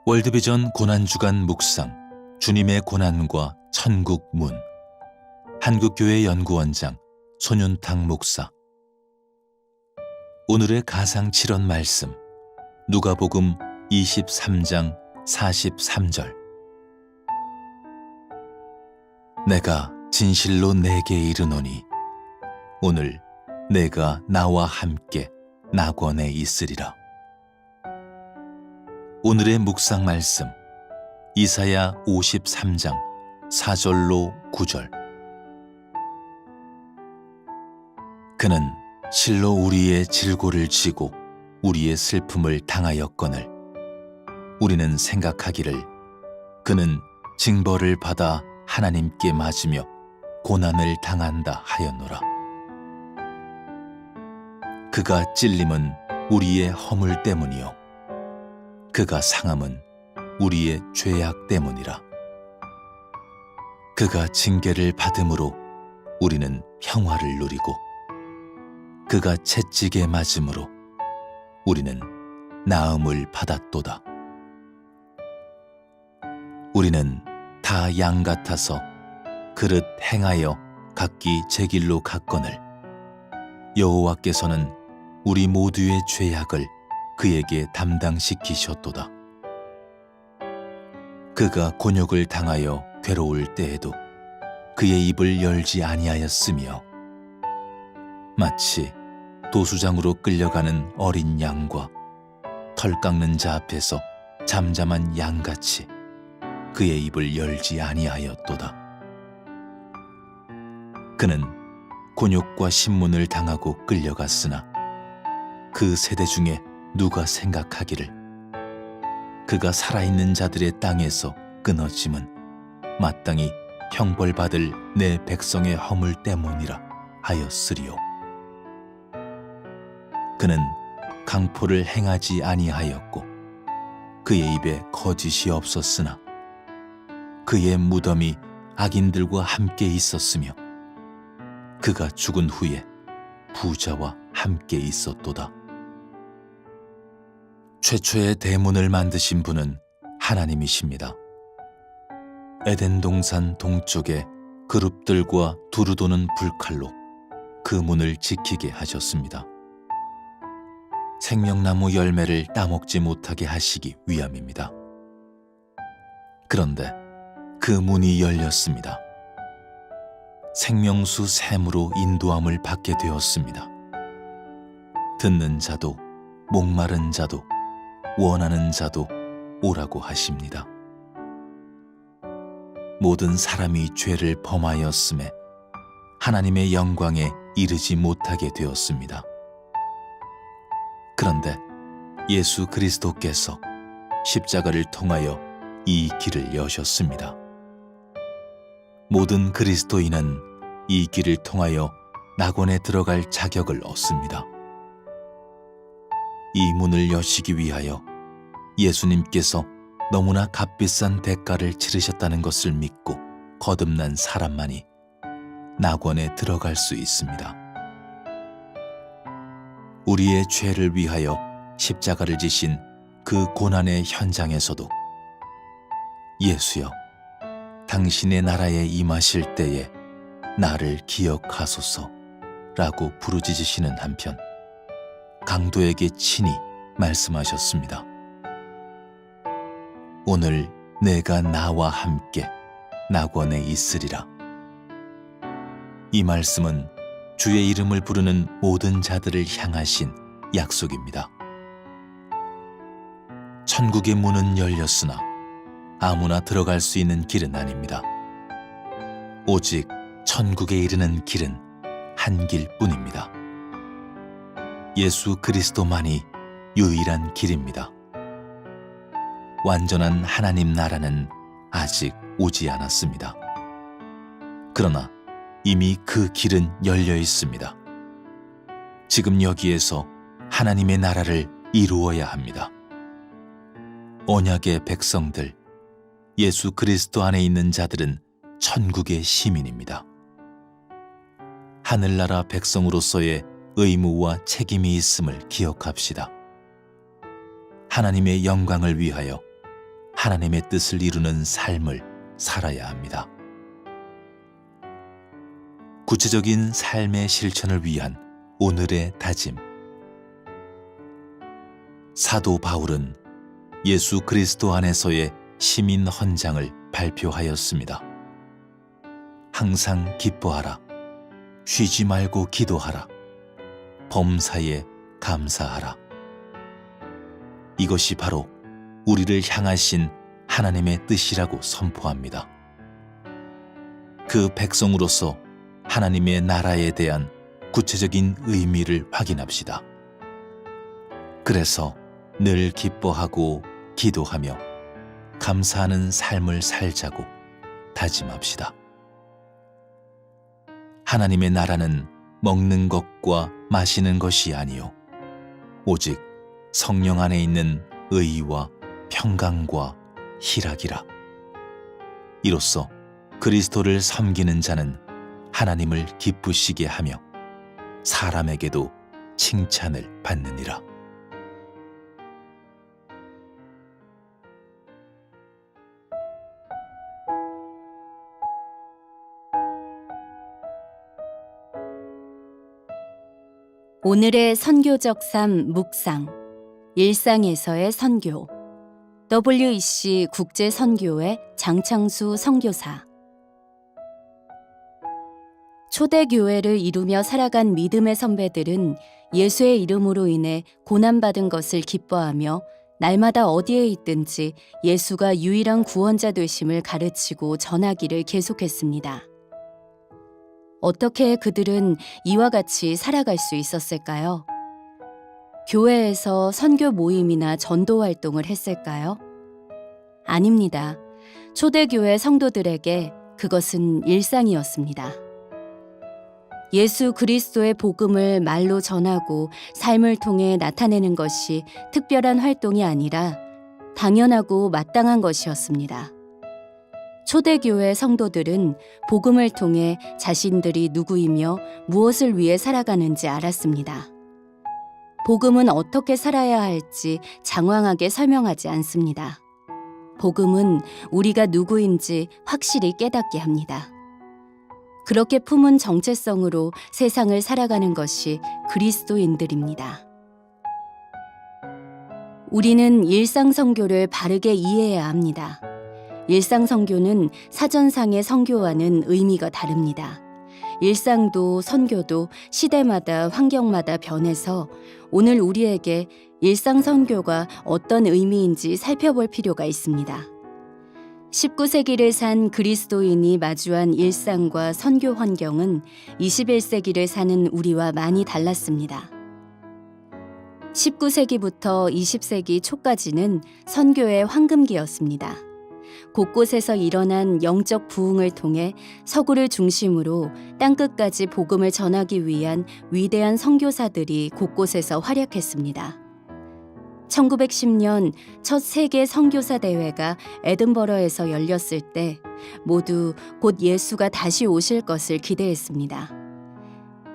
월드비전 고난주간 묵상 주님의 고난과 천국 문 한국교회 연구원장 손윤탁 목사. 오늘의 가상 칠언 말씀 누가복음 23장 43절. 내가 진실로 내게 이르노니 오늘 내가 나와 함께 낙원에 있으리라. 오늘의 묵상 말씀 이사야 53장 4절로 9절. 그는 실로 우리의 질고를 지고 우리의 슬픔을 당하였거늘 우리는 생각하기를 그는 징벌을 받아 하나님께 맞으며 고난을 당한다 하였노라. 그가 찔림은 우리의 허물 때문이요 그가 상함은 우리의 죄악 때문이라. 그가 징계를 받음으로 우리는 평화를 누리고 그가 채찍에 맞음으로 우리는 나음을 받았도다. 우리는 다 양 같아서 그릇 행하여 각기 제 길로 갔거늘 여호와께서는 우리 모두의 죄악을 그에게 담당시키셨도다. 그가 곤욕을 당하여 괴로울 때에도 그의 입을 열지 아니하였으며 마치 도수장으로 끌려가는 어린 양과 털 깎는 자 앞에서 잠잠한 양같이 그의 입을 열지 아니하였도다. 그는 곤욕과 신문을 당하고 끌려갔으나 그 세대 중에 누가 생각하기를 그가 살아있는 자들의 땅에서 끊어짐은 마땅히 형벌받을 내 백성의 허물 때문이라 하였으리요. 그는 강포를 행하지 아니하였고 그의 입에 거짓이 없었으나 그의 무덤이 악인들과 함께 있었으며 그가 죽은 후에 부자와 함께 있었도다. 최초의 대문을 만드신 분은 하나님이십니다. 에덴 동산 동쪽에 그룹들과 두루 도는 불칼로 그 문을 지키게 하셨습니다. 생명나무 열매를 따먹지 못하게 하시기 위함입니다. 그런데 그 문이 열렸습니다. 생명수 샘으로 인도함을 받게 되었습니다. 듣는 자도 목마른 자도 원하는 자도 오라고 하십니다. 모든 사람이 죄를 범하였음에 하나님의 영광에 이르지 못하게 되었습니다. 그런데 예수 그리스도께서 십자가를 통하여 이 길을 여셨습니다. 모든 그리스도인은 이 길을 통하여 낙원에 들어갈 자격을 얻습니다. 이 문을 여시기 위하여 예수님께서 너무나 값비싼 대가를 치르셨다는 것을 믿고 거듭난 사람만이 낙원에 들어갈 수 있습니다. 우리의 죄를 위하여 십자가를 지신 그 고난의 현장에서도 예수여, 당신의 나라에 임하실 때에 나를 기억하소서라고 부르짖으시는 한편 강도에게 친히 말씀하셨습니다. 오늘 내가 나와 함께 낙원에 있으리라. 이 말씀은 주의 이름을 부르는 모든 자들을 향하신 약속입니다. 천국의 문은 열렸으나 아무나 들어갈 수 있는 길은 아닙니다. 오직 천국에 이르는 길은 한 길뿐입니다. 예수 그리스도만이 유일한 길입니다. 완전한 하나님 나라는 아직 오지 않았습니다. 그러나 이미 그 길은 열려 있습니다. 지금 여기에서 하나님의 나라를 이루어야 합니다. 언약의 백성들, 예수 그리스도 안에 있는 자들은 천국의 시민입니다. 하늘나라 백성으로서의 의무와 책임이 있음을 기억합시다. 하나님의 영광을 위하여 하나님의 뜻을 이루는 삶을 살아야 합니다. 구체적인 삶의 실천을 위한 오늘의 다짐. 사도 바울은 예수 그리스도 안에서의 시민 헌장을 발표하였습니다. 항상 기뻐하라. 쉬지 말고 기도하라. 범사에 감사하라. 이것이 바로 우리를 향하신 하나님의 뜻이라고 선포합니다. 그 백성으로서 하나님의 나라에 대한 구체적인 의미를 확인합시다. 그래서 늘 기뻐하고 기도하며 감사하는 삶을 살자고 다짐합시다. 하나님의 나라는 먹는 것과 마시는 것이 아니요 오직 성령 안에 있는 의와 평강과 희락이라. 이로써 그리스도를 섬기는 자는 하나님을 기쁘시게 하며 사람에게도 칭찬을 받느니라. 오늘의 선교적 삶 묵상, 일상에서의 선교, WEC 국제선교회 장창수 선교사. 초대교회를 이루며 살아간 믿음의 선배들은 예수의 이름으로 인해 고난받은 것을 기뻐하며 날마다 어디에 있든지 예수가 유일한 구원자 되심을 가르치고 전하기를 계속했습니다. 어떻게 그들은 이와 같이 살아갈 수 있었을까요? 교회에서 선교 모임이나 전도 활동을 했을까요? 아닙니다. 초대교회 성도들에게 그것은 일상이었습니다. 예수 그리스도의 복음을 말로 전하고 삶을 통해 나타내는 것이 특별한 활동이 아니라 당연하고 마땅한 것이었습니다. 초대교회 성도들은 복음을 통해 자신들이 누구이며 무엇을 위해 살아가는지 알았습니다. 복음은 어떻게 살아야 할지 장황하게 설명하지 않습니다. 복음은 우리가 누구인지 확실히 깨닫게 합니다. 그렇게 품은 정체성으로 세상을 살아가는 것이 그리스도인들입니다. 우리는 일상선교를 바르게 이해해야 합니다. 일상선교는 사전상의 선교와는 의미가 다릅니다. 일상도 선교도 시대마다 환경마다 변해서 오늘 우리에게 일상선교가 어떤 의미인지 살펴볼 필요가 있습니다. 19세기를 산 그리스도인이 마주한 일상과 선교 환경은 21세기를 사는 우리와 많이 달랐습니다. 19세기부터 20세기 초까지는 선교의 황금기였습니다. 곳곳에서 일어난 영적 부흥을 통해 서구를 중심으로 땅끝까지 복음을 전하기 위한 위대한 선교사들이 곳곳에서 활약했습니다. 1910년 첫 세계 선교사 대회가 에든버러에서 열렸을 때 모두 곧 예수가 다시 오실 것을 기대했습니다.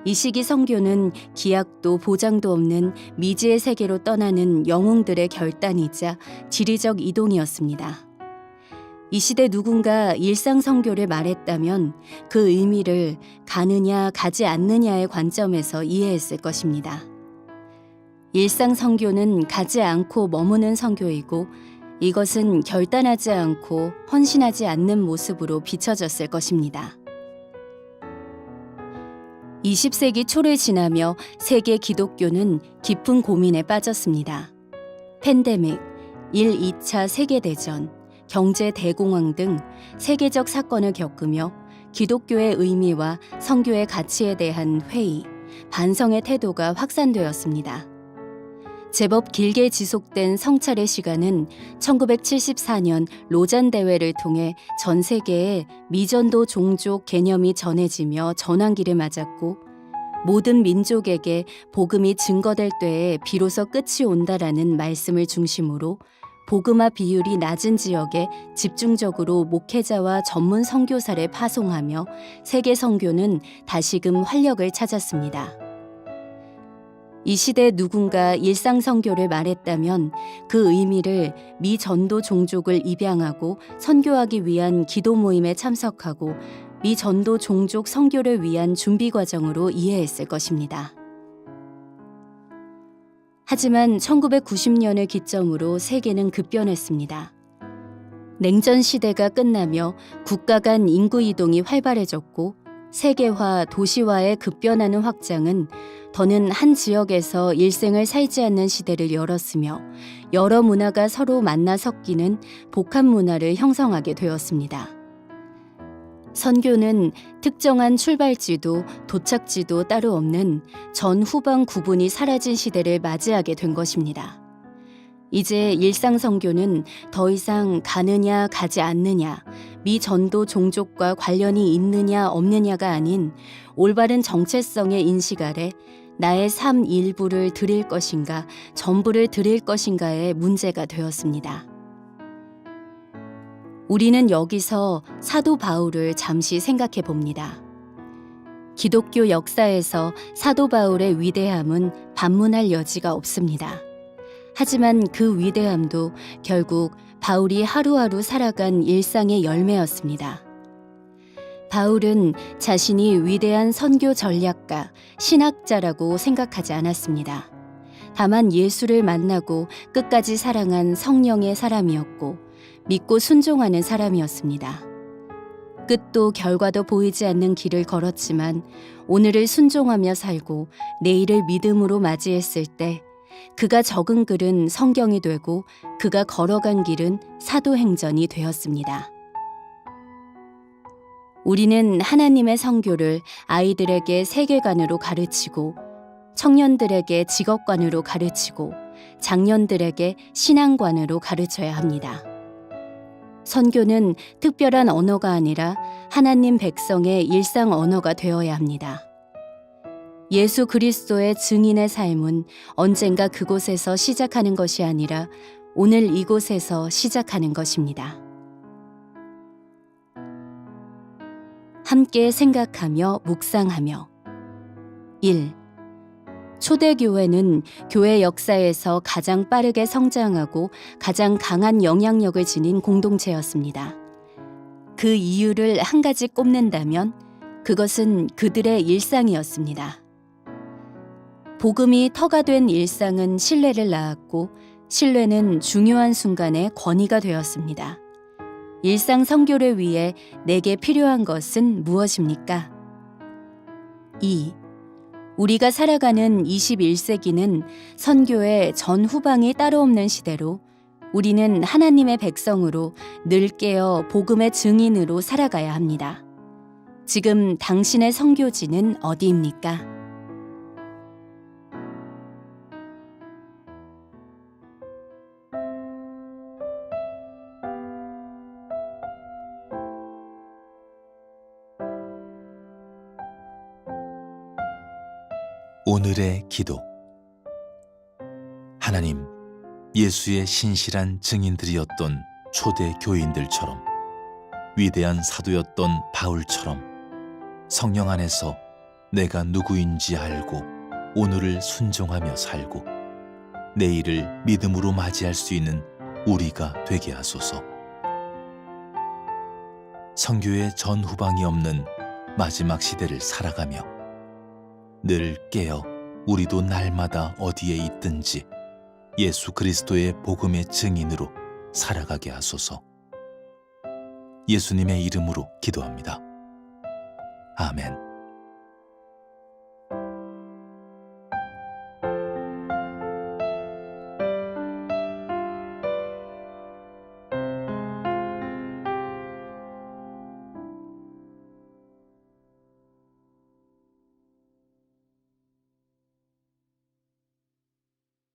이 시기 선교는 기약도 보장도 없는 미지의 세계로 떠나는 영웅들의 결단이자 지리적 이동이었습니다. 이 시대 누군가 일상 선교를 말했다면 그 의미를 가느냐 가지 않느냐의 관점에서 이해했을 것입니다. 일상 선교는 가지 않고 머무는 선교이고 이것은 결단하지 않고 헌신하지 않는 모습으로 비춰졌을 것입니다. 20세기 초를 지나며 세계 기독교는 깊은 고민에 빠졌습니다. 팬데믹, 1, 2차 세계대전, 경제 대공황 등 세계적 사건을 겪으며 기독교의 의미와 선교의 가치에 대한 회의, 반성의 태도가 확산되었습니다. 제법 길게 지속된 성찰의 시간은 1974년 로잔 대회를 통해 전 세계에 미전도 종족 개념이 전해지며 전환기를 맞았고 모든 민족에게 복음이 증거될 때에 비로소 끝이 온다라는 말씀을 중심으로 복음화 비율이 낮은 지역에 집중적으로 목회자와 전문 선교사를 파송하며 세계 선교는 다시금 활력을 찾았습니다. 이 시대 누군가 일상 선교를 말했다면 그 의미를 미 전도 종족을 입양하고 선교하기 위한 기도 모임에 참석하고 미 전도 종족 선교를 위한 준비 과정으로 이해했을 것입니다. 하지만 1990년을 기점으로 세계는 급변했습니다. 냉전 시대가 끝나며 국가 간 인구 이동이 활발해졌고 세계화, 도시화의 급변하는 확장은 더는 한 지역에서 일생을 살지 않는 시대를 열었으며 여러 문화가 서로 만나 섞이는 복합 문화를 형성하게 되었습니다. 선교는 특정한 출발지도 도착지도 따로 없는 전후방 구분이 사라진 시대를 맞이하게 된 것입니다. 이제 일상 선교는 더 이상 가느냐 가지 않느냐, 미 전도 종족과 관련이 있느냐 없느냐가 아닌 올바른 정체성의 인식 아래 나의 삶 일부를 드릴 것인가, 전부를 드릴 것인가의 문제가 되었습니다. 우리는 여기서 사도 바울을 잠시 생각해 봅니다. 기독교 역사에서 사도 바울의 위대함은 반문할 여지가 없습니다. 하지만 그 위대함도 결국 바울이 하루하루 살아간 일상의 열매였습니다. 바울은 자신이 위대한 선교 전략가, 신학자라고 생각하지 않았습니다. 다만 예수를 만나고 끝까지 사랑한 성령의 사람이었고 믿고 순종하는 사람이었습니다. 끝도 결과도 보이지 않는 길을 걸었지만 오늘을 순종하며 살고 내일을 믿음으로 맞이했을 때 그가 적은 글은 성경이 되고 그가 걸어간 길은 사도행전이 되었습니다. 우리는 하나님의 선교를 아이들에게 세계관으로 가르치고 청년들에게 직업관으로 가르치고 장년들에게 신앙관으로 가르쳐야 합니다. 선교는 특별한 언어가 아니라 하나님 백성의 일상 언어가 되어야 합니다. 예수 그리스도의 증인의 삶은 언젠가 그곳에서 시작하는 것이 아니라 오늘 이곳에서 시작하는 것입니다. 함께 생각하며 묵상하며 1. 초대교회는 교회 역사에서 가장 빠르게 성장하고 가장 강한 영향력을 지닌 공동체였습니다. 그 이유를 한 가지 꼽는다면 그것은 그들의 일상이었습니다. 복음이 터가 된 일상은 신뢰를 낳았고 신뢰는 중요한 순간에 권위가 되었습니다. 일상 선교를 위해 내게 필요한 것은 무엇입니까? 2. 우리가 살아가는 21세기는 선교의 전후방이 따로 없는 시대로 우리는 하나님의 백성으로 늘 깨어 복음의 증인으로 살아가야 합니다. 지금 당신의 선교지는 어디입니까? 오늘의 기도. 하나님, 예수의 신실한 증인들이었던 초대 교인들처럼 위대한 사도였던 바울처럼 성령 안에서 내가 누구인지 알고 오늘을 순종하며 살고 내일을 믿음으로 맞이할 수 있는 우리가 되게 하소서. 선교의 전후방이 없는 마지막 시대를 살아가며 늘 깨어 우리도 날마다 어디에 있든지 예수 그리스도의 복음의 증인으로 살아가게 하소서. 예수님의 이름으로 기도합니다. 아멘.